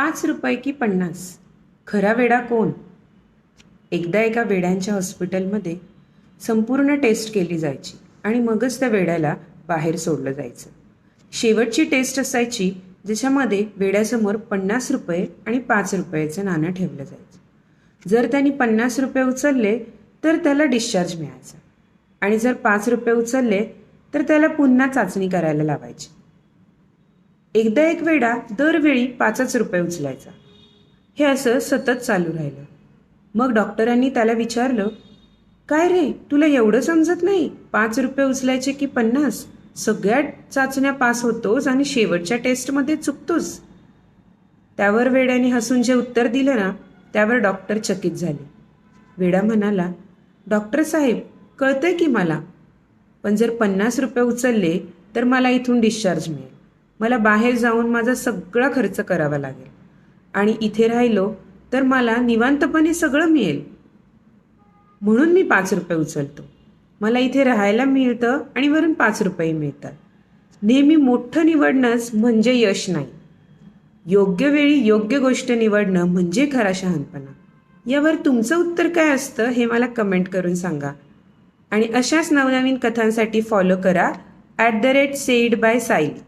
₹5 की 50? खरा वेडा कोण? एकदा एका वेड्यांच्या हॉस्पिटलमध्ये संपूर्ण टेस्ट केली जायची आणि मगच त्या वेड्याला बाहेर सोडलं जायचं. शेवटची टेस्ट असायची ज्याच्यामध्ये वेड्यासमोर ₹50 आणि ₹5चं नाणं ठेवलं जायचं. जर त्यांनी ₹50 उचलले तर त्याला डिस्चार्ज मिळायचा आणि जर ₹5 उचलले तर त्याला पुन्हा चाचणी करायला लावायची. एकदा एक वेडा दरवेळी ₹5 उचलायचा. हे असं सतत चालू राहिलं. मग डॉक्टरांनी त्याला विचारलं, काय रे, तुला एवढं समजत नाही? ₹5 उचलायचे की 50? सगळ्या चाचण्या पास होतोस आणि शेवटच्या टेस्टमध्ये चुकतोस. त्यावर वेड्याने हसून जे उत्तर दिलं ना, त्यावर डॉक्टर चकित झाले. वेडा म्हणाला, डॉक्टर साहेब, कळतंय की मला, पण जर ₹50 उचलले तर मला इथून डिस्चार्ज मिळेल. मला बाहेर जाऊन माझा सगळा खर्च करावा लागेल आणि इथे राहिलो तर मला निवांतपणे सगळं मिळेल. म्हणून मी ₹5 उचलतो. मला इथे राहायला मिळतं आणि वरून ₹5 मिळतात. नेहमी मोठं निवडणंच म्हणजे यश नाही. योग्य वेळी योग्य गोष्ट निवडणं म्हणजे खरा शहाणपणा. यावर तुमचं उत्तर काय असतं हे मला कमेंट करून सांगा. आणि अशाच नवनवीन कथांसाठी फॉलो करा @SaidBySaili.